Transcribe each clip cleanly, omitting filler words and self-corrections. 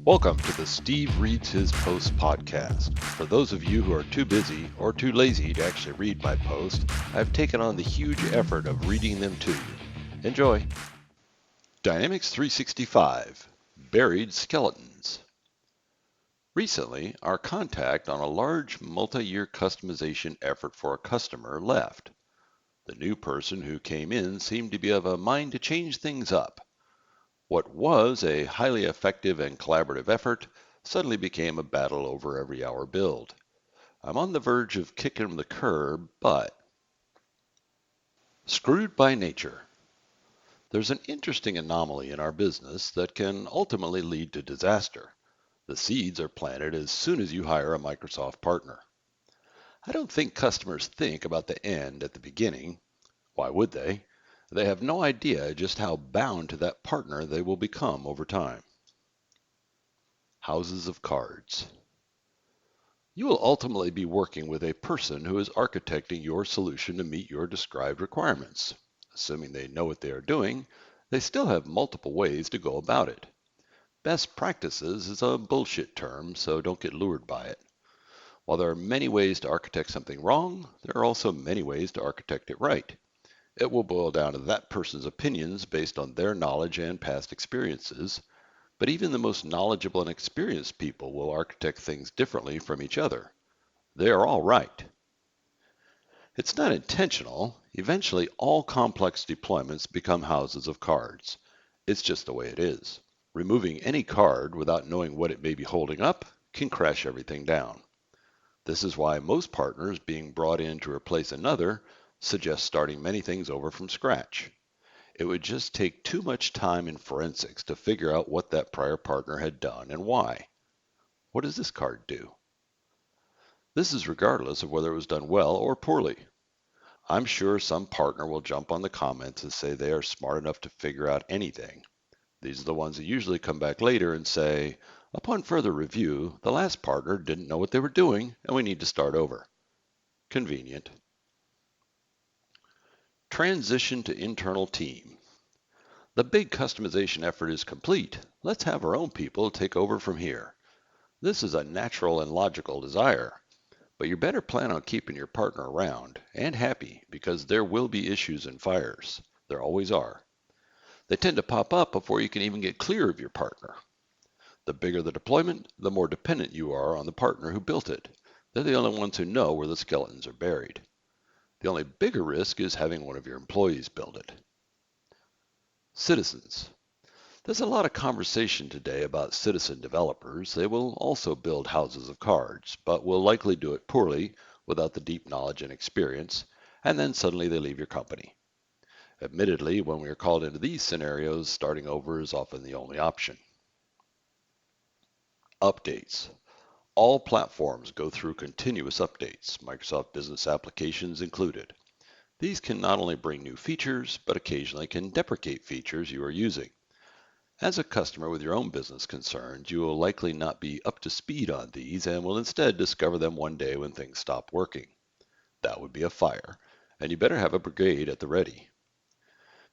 Welcome to the Steve Reads His Post podcast. For those of you who are too busy or too lazy to actually read my post, I've taken on the huge effort of reading them to you. Enjoy. Dynamics 365, Buried Skeletons. Recently, our contact on a large multi-year customization effort for a customer left. The new person who came in seemed to be of a mind to change things up. What was a highly effective and collaborative effort suddenly became a battle over every hour build. I'm on the verge of kicking him the curb, but screwed by nature. There's an interesting anomaly in our business that can ultimately lead to disaster. The seeds are planted as soon as you hire a Microsoft partner. I don't think customers think about the end at the beginning. Why would they? They have no idea just how bound to that partner they will become over time. Houses of cards. You will ultimately be working with a person who is architecting your solution to meet your described requirements. Assuming they know what they are doing, they still have multiple ways to go about it. Best practices is a bullshit term, so don't get lured by it. While there are many ways to architect something wrong, there are also many ways to architect it right. It will boil down to that person's opinions based on their knowledge and past experiences, but even the most knowledgeable and experienced people will architect things differently from each other. They are all right. It's not intentional. Eventually, all complex deployments become houses of cards. It's just the way it is. Removing any card without knowing what it may be holding up can crash everything down. This is why most partners being brought in to replace another suggest starting many things over from scratch. It would just take too much time in forensics to figure out what that prior partner had done and why. What does this card do? This is regardless of whether it was done well or poorly. I'm sure some partner will jump on the comments and say they are smart enough to figure out anything. These are the ones that usually come back later and say, upon further review, the last partner didn't know what they were doing and we need to start over. Convenient. Transition to internal team. The big customization effort is complete. Let's have our own people take over from here. This is a natural and logical desire, but you better plan on keeping your partner around and happy because there will be issues and fires. There always are. They tend to pop up before you can even get clear of your partner. The bigger the deployment, the more dependent you are on the partner who built it. They're the only ones who know where the skeletons are buried. The only bigger risk is having one of your employees build it. Citizens. There's a lot of conversation today about citizen developers. They will also build houses of cards, but will likely do it poorly without the deep knowledge and experience, and then suddenly they leave your company. Admittedly, when we are called into these scenarios, starting over is often the only option. Updates. All platforms go through continuous updates, Microsoft Business applications included. These can not only bring new features, but occasionally can deprecate features you are using. As a customer with your own business concerns, you will likely not be up to speed on these and will instead discover them one day when things stop working. That would be a fire, and you better have a brigade at the ready.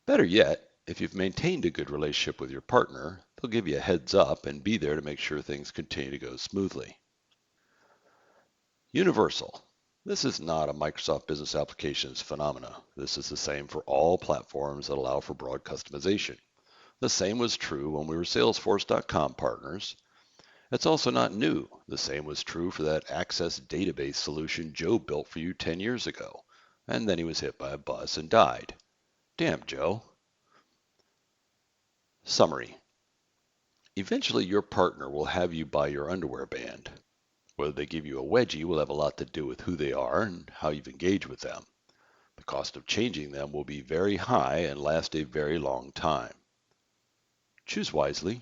Better yet, if you've maintained a good relationship with your partner, they'll give you a heads up and be there to make sure things continue to go smoothly. Universal. This is not a Microsoft Business Applications phenomena. This is the same for all platforms that allow for broad customization. The same was true when we were Salesforce.com partners. It's also not new. The same was true for that Access database solution Joe built for you 10 years ago. And then he was hit by a bus and died. Damn, Joe. Summary. Eventually your partner will have you buy your underwear band. Whether they give you a wedgie will have a lot to do with who they are and how you've engaged with them. The cost of changing them will be very high and last a very long time. Choose wisely.